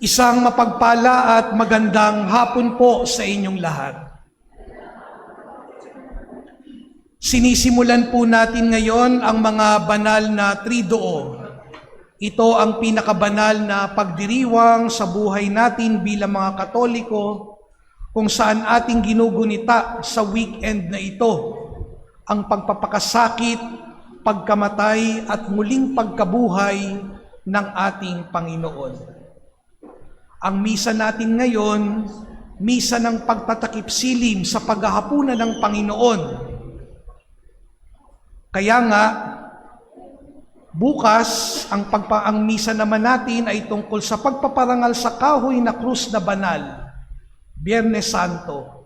Isang mapagpala at magandang hapon po sa inyong lahat. Sinisimulan po natin ngayon ang mga banal na triduo. Ito ang pinakabanal na pagdiriwang sa buhay natin bilang mga Katoliko, kung saan ating ginugunita sa weekend na ito ang pagpapakasakit, pagkamatay at muling pagkabuhay ng ating Panginoon. Ang misa natin ngayon, misa ng pagtatakip silim sa paghahapunan ng Panginoon. Kaya nga, bukas, ang misa naman natin ay tungkol sa pagpaparangal sa kahoy na krus na banal, Biyernes Santo.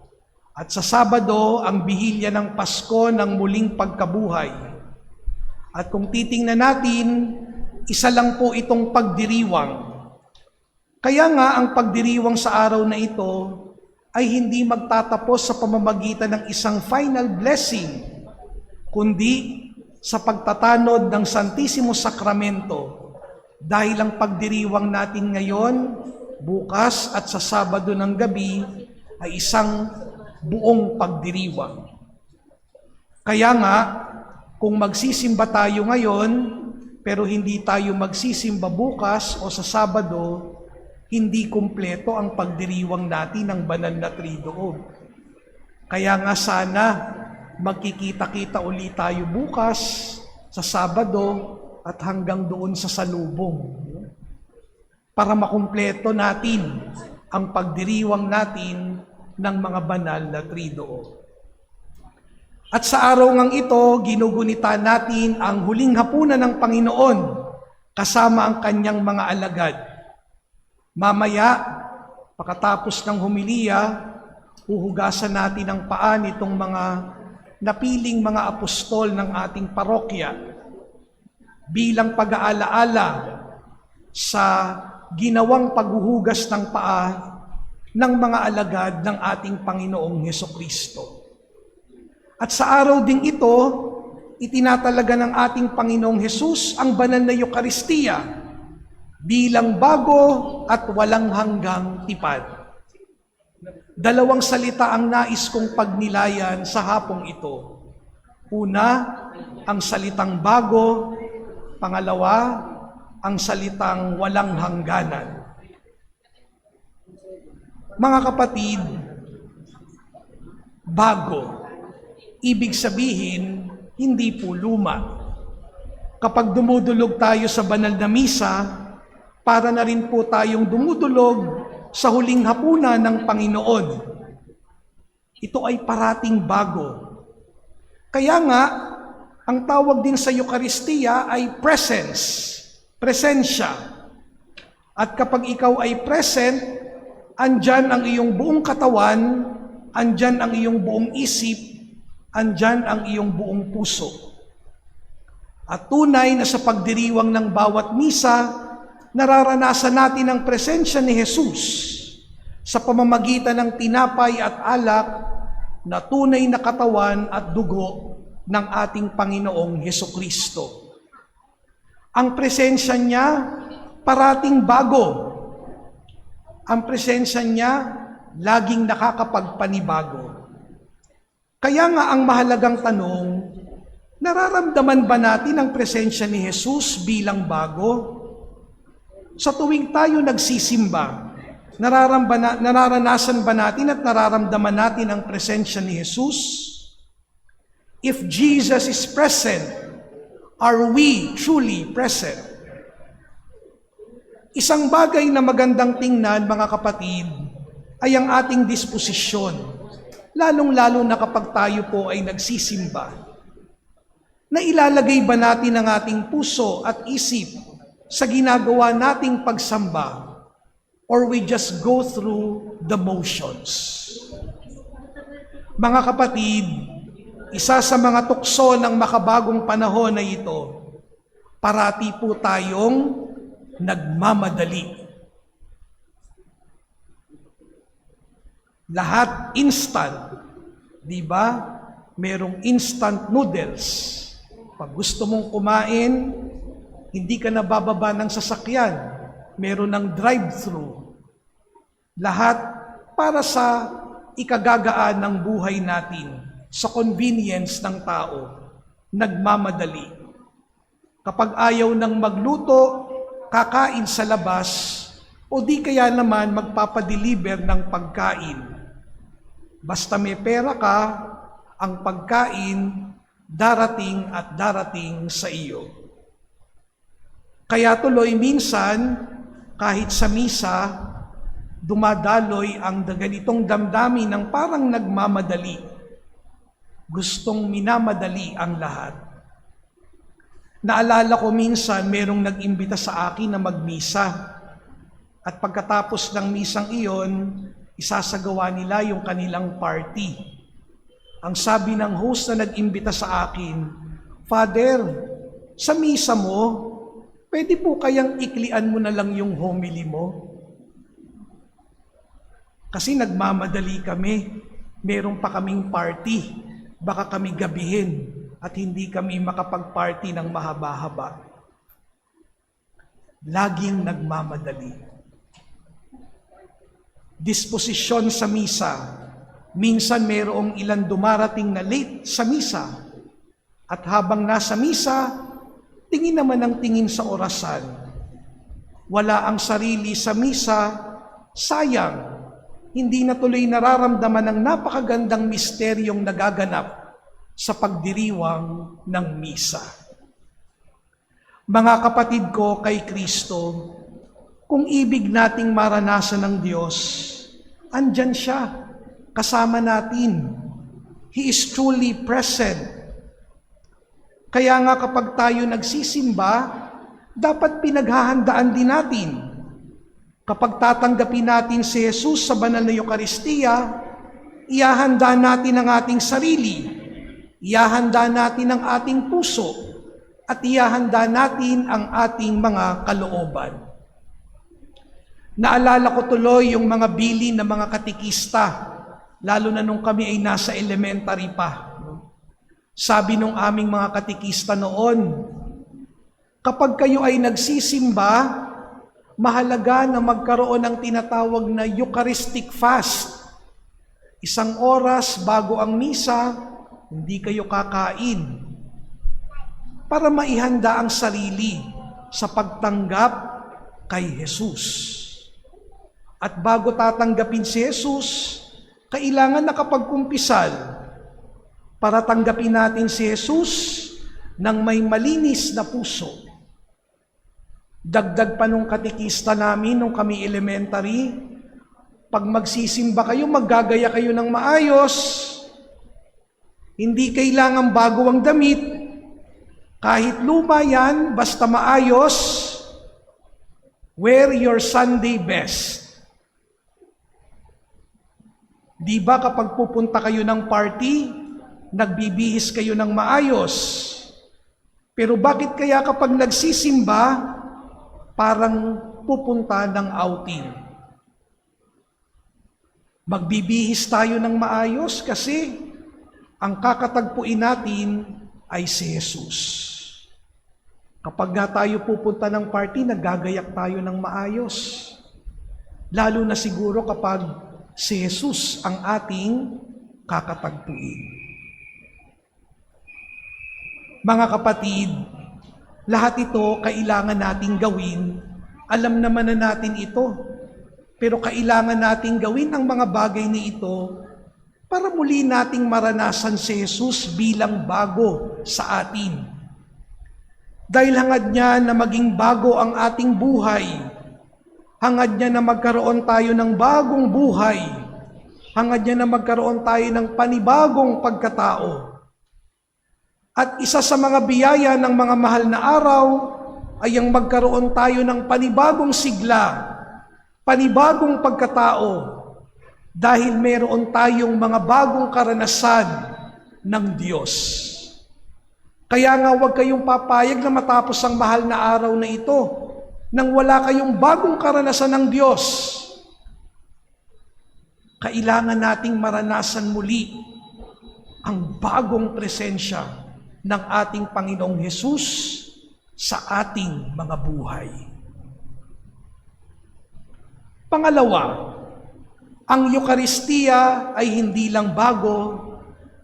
At sa Sabado, ang bihilya ng Pasko ng muling pagkabuhay. At kung titingnan natin, isa lang po itong pagdiriwang. Kaya nga ang pagdiriwang sa araw na ito ay hindi magtatapos sa pamamagitan ng isang final blessing, kundi sa pagtatanod ng Santissimo Sacramento, dahil ang pagdiriwang natin ngayon, bukas at sa Sabado ng gabi ay isang buong pagdiriwang. Kaya nga, kung magsisimba tayo ngayon, pero hindi tayo magsisimba bukas o sa Sabado, hindi kumpleto ang pagdiriwang natin ng banal na triduo. Kaya nga sana magkikita-kita ulit tayo bukas sa Sabado at hanggang doon sa salubong para makumpleto natin ang pagdiriwang natin ng mga banal na triduo. At sa araw ngang ito, ginugunita natin ang huling hapunan ng Panginoon kasama ang kanyang mga alagad. Mamaya, pagkatapos ng homilya, huhugasan natin ang paa nitong mga napiling mga apostol ng ating parokya bilang pag-aalaala sa ginawang paghuhugas ng paa ng mga alagad ng ating Panginoong Hesukristo. At sa araw ding ito, itinatalaga ng ating Panginoong Hesus ang banal na Eucharistia bilang bago at walang hanggang tipad. Dalawang salita ang nais kong pagnilayan sa hapong ito. Una, ang salitang bago. Pangalawa, ang salitang walang hangganan. Mga kapatid, bago. Ibig sabihin, hindi po luma. Kapag dumudulog tayo sa banal na misa, para na rin po tayong dumudulog sa huling hapunan ng Panginoon. Ito ay parating bago. Kaya nga, ang tawag din sa Eucharistia ay presence, presensya. At kapag ikaw ay present, andyan ang iyong buong katawan, andyan ang iyong buong isip, andyan ang iyong buong puso. At tunay na sa pagdiriwang ng bawat misa, nararanasan natin ang presensya ni Jesus sa pamamagitan ng tinapay at alak na tunay na katawan at dugo ng ating Panginoong Hesukristo. Ang presensya niya parating bago. Ang presensya niya laging nakakapagpanibago. Kaya nga ang mahalagang tanong, nararamdaman ba natin ang presensya ni Jesus bilang bago? Sa tuwing tayo nagsisimba, nararanasan ba natin at nararamdaman natin ang presensya ni Jesus? If Jesus is present, are we truly present? Isang bagay na magandang tingnan, mga kapatid, ay ang ating disposisyon, lalong-lalo na kapag tayo po ay nagsisimba. Nailalagay ba natin ang ating puso at isip sa ginagawa nating pagsamba, or we just go through the motions? Mga kapatid, isa sa mga tukso ng makabagong panahon na ito, parati po tayong nagmamadali. Lahat instant, di ba? Merong instant noodles. Pag gusto mong kumain, hindi ka nabababa ng sasakyan. Meron ng drive-thru. Lahat para sa ikagagaan ng buhay natin sa convenience ng tao, nagmamadali. Kapag ayaw ng magluto, kakain sa labas, o di kaya naman magpapadeliver ng pagkain. Basta may pera ka, ang pagkain darating at darating sa iyo. Kaya tuloy minsan, kahit sa misa, dumadaloy ang ganitong damdamin ng parang nagmamadali. Gustong minamadali ang lahat. Naalala ko minsan, merong nag-imbita sa akin na magmisa. At pagkatapos ng misang iyon, isasagawa nila yung kanilang party. Ang sabi ng host na nag-imbita sa akin, "Father, sa misa mo, pwede po kayang iklian mo na lang yung homily mo? Kasi nagmamadali kami, meron pa kaming party, baka kami gabihin at hindi kami makapag-party ng mahaba-haba." Laging nagmamadali. Disposisyon sa misa. Minsan mayroong ilan dumarating na late sa misa. At habang nasa misa, tingin naman ang tingin sa orasan. Wala ang sarili sa misa, sayang. Hindi na tuloy nararamdaman ang napakagandang misteryong nagaganap sa pagdiriwang ng misa. Mga kapatid ko kay Kristo, kung ibig nating maranasan ng Diyos, andyan siya, kasama natin. He is truly present. Kaya nga kapag tayo nagsisimba, dapat pinaghahandaan din natin. Kapag tatanggapin natin si Jesus sa banal na Eucharistia, ihahanda natin ang ating sarili, ihahanda natin ang ating puso, at ihahanda natin ang ating mga kalooban. Naalala ko tuloy yung mga bilin ng mga katikista, lalo na nung kami ay nasa elementary pa. Sabi nung aming mga katikista noon, kapag kayo ay nagsisimba, mahalaga na magkaroon ng tinatawag na Eucharistic fast. 1 oras bago ang misa, hindi kayo kakain. Para maihanda ang sarili sa pagtanggap kay Jesus. At bago tatanggapin si Jesus, kailangan nakapagkumpisal para tanggapin natin si Jesus ng may malinis na puso. Dagdag pa nung katikista namin nung kami elementary, pag magsisimba kayo, maggagaya kayo ng maayos. Hindi kailangan bago ang damit. Kahit luma yan, basta maayos, wear your Sunday best. Di ba kapag pupunta kayo ng party, nagbibihis kayo ng maayos? Pero bakit kaya kapag nagsisimba, parang pupunta ng outing? Magbibihis tayo ng maayos kasi ang kakatagpuin natin ay si Jesus. Kapag nga tayo pupunta ng party, naggagayak tayo ng maayos. Lalo na siguro kapag si Jesus ang ating kakatagpuin. Mga kapatid, lahat ito kailangan nating gawin. Alam naman na natin ito, pero kailangan nating gawin ang mga bagay na ito para muli nating maranasan si Jesus bilang bago sa atin. Dahil hangad niya na maging bago ang ating buhay, hangad niya na magkaroon tayo ng bagong buhay. Hangad niya na magkaroon tayo ng panibagong pagkatao. At isa sa mga biyaya ng mga mahal na araw ay ang magkaroon tayo ng panibagong sigla, panibagong pagkatao, dahil meron tayong mga bagong karanasan ng Diyos. Kaya nga huwag kayong papayag na matapos ang mahal na araw na ito nang wala kayong bagong karanasan ng Diyos. Kailangan nating maranasan muli ang bagong presensya ng ating Panginoong Hesus sa ating mga buhay. Pangalawa, Ang Eukaristiya ay hindi lang bago,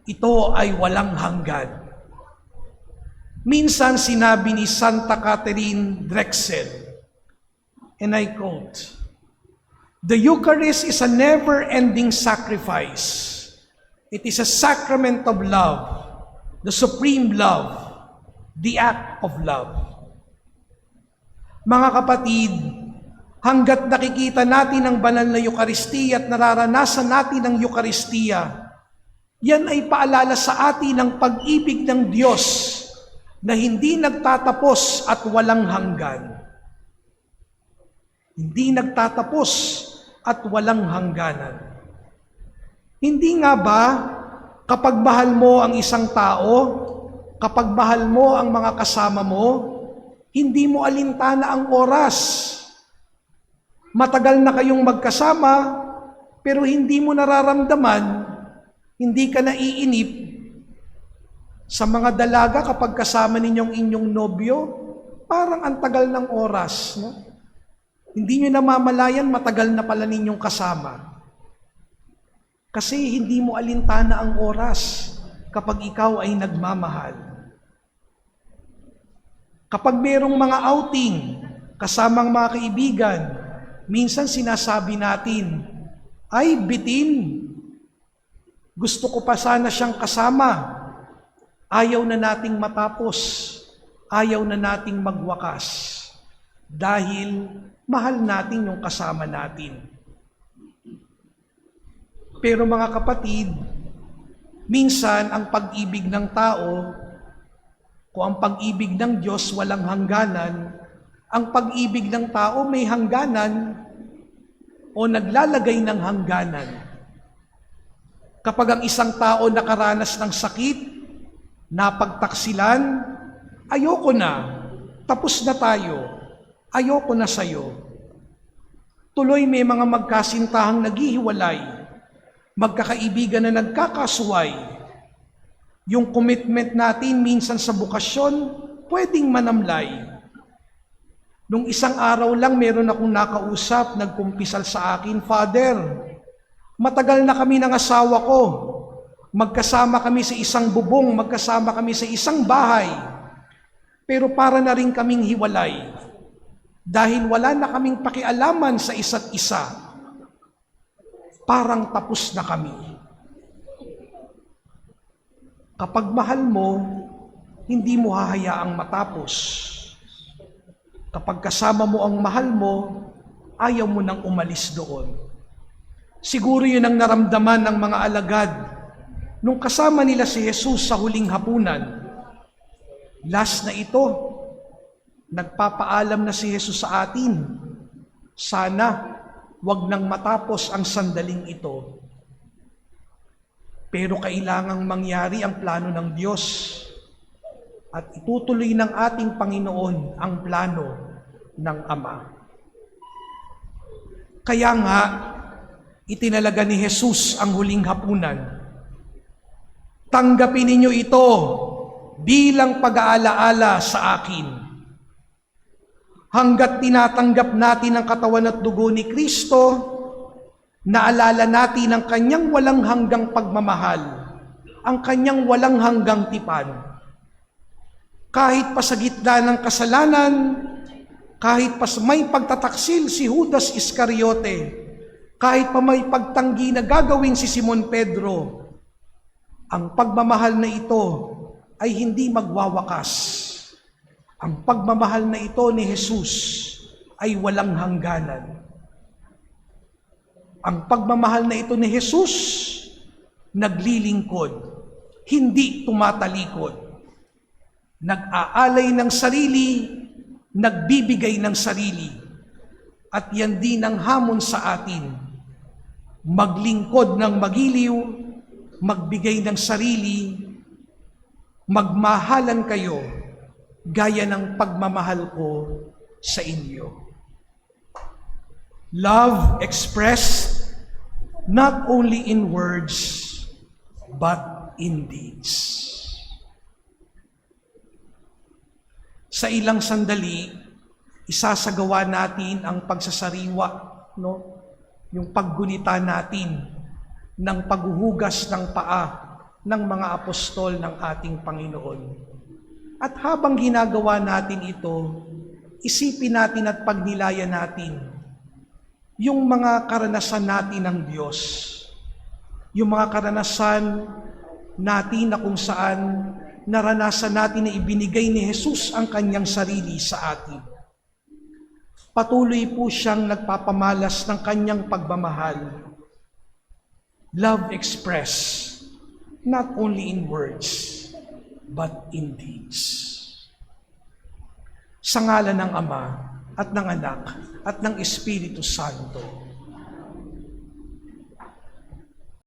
ito ay walang hanggan. Minsan sinabi ni Santa Catherine Drexel, and I quote, "The Eucharist is a never-ending sacrifice. It is a sacrament of love, the supreme love, the act of love." Mga kapatid, hanggat nakikita natin ang banal na Eukaristiya at nararanasan natin ang Eukaristiya, yan ay paalala sa atin ng pag-ibig ng Diyos na hindi nagtatapos at walang hanggan. Hindi nagtatapos at walang hangganan. Hindi nga ba kapag mahal mo ang isang tao, kapag mahal mo ang mga kasama mo, hindi mo alintana ang oras. Matagal na kayong magkasama, pero hindi mo nararamdaman, hindi ka naiinip. Sa mga dalaga, kapag kasama ninyong inyong nobyo, parang ang tagal ng oras. No? Hindi nyo namamalayan, matagal na pala ninyong kasama. Kasi hindi mo alintana ang oras kapag ikaw ay nagmamahal. Kapag merong mga outing, kasamang mga kaibigan, minsan sinasabi natin, ay bitin, gusto ko pa sana siyang kasama. Ayaw na nating matapos, ayaw na nating magwakas, dahil mahal natin yung kasama natin. Pero mga kapatid, minsan ang pag-ibig ng tao, kung ang pag-ibig ng Diyos walang hangganan, ang pag-ibig ng tao may hangganan o naglalagay ng hangganan. Kapag ang isang tao nakaranas ng sakit, napagtaksilan, ayoko na, tapos na tayo, ayoko na sa'yo. Tuloy may mga magkasintahang naghihiwalay, magkakaibigan na nagkakasuway. Yung commitment natin minsan sa bukasyon, pwedeng manamlay. Nung isang araw lang, meron akong nakausap, nagkumpisal sa akin, "Father, matagal na kami ng asawa ko. Magkasama kami sa isang bubong, magkasama kami sa isang bahay. Pero para na rin kaming hiwalay. Dahil wala na kaming pakialaman sa isa't isa. Parang tapos na kami." Kapag mahal mo, hindi mo hahayaang matapos. Kapag kasama mo ang mahal mo, ayaw mo nang umalis doon. Siguro yun ang naramdaman ng mga alagad nung kasama nila si Jesus sa huling hapunan. Last na ito, nagpapaalam na si Jesus sa atin, sana wag nang matapos ang sandaling ito. Pero kailangang mangyari ang plano ng Diyos at itutuloy ng ating Panginoon ang plano ng Ama. Kaya nga, itinalaga ni Jesus ang huling hapunan. Tanggapin ninyo ito bilang pag-aalaala sa akin. Hanggat tinatanggap natin ang katawan at dugo ni Kristo, naalala natin ang kanyang walang hanggang pagmamahal, ang kanyang walang hanggang tipan. Kahit pa sa gitna ng kasalanan, kahit pa may pagtataksil si Judas Iscariote, kahit pa may pagtanggi na gagawin si Simon Pedro, ang pagmamahal na ito ay hindi magwawakas. Ang pagmamahal na ito ni Jesus ay walang hangganan. Ang pagmamahal na ito ni Jesus, naglilingkod, hindi tumatalikod. Nag-aalay ng sarili, nagbibigay ng sarili. At yan din ang hamon sa atin. Maglingkod ng magiliw, magbigay ng sarili, magmahalan kayo, gaya ng pagmamahal ko sa inyo. Love expressed not only in words, but in deeds. Sa ilang sandali, isasagawa natin ang pagsasariwa, no? yung paggunita natin ng paghuhugas ng paa ng mga apostol ng ating Panginoon. At habang ginagawa natin ito, isipin natin at pagnilayan natin yung mga karanasan natin ng Diyos. Yung mga karanasan natin na kung saan naranasan natin na ibinigay ni Jesus ang kanyang sarili sa atin. Patuloy po siyang nagpapamalas ng kanyang pagmamahal. Love expressed not only in words, but in deeds. Sa ngalan ng Ama at ng Anak at ng Espiritu Santo.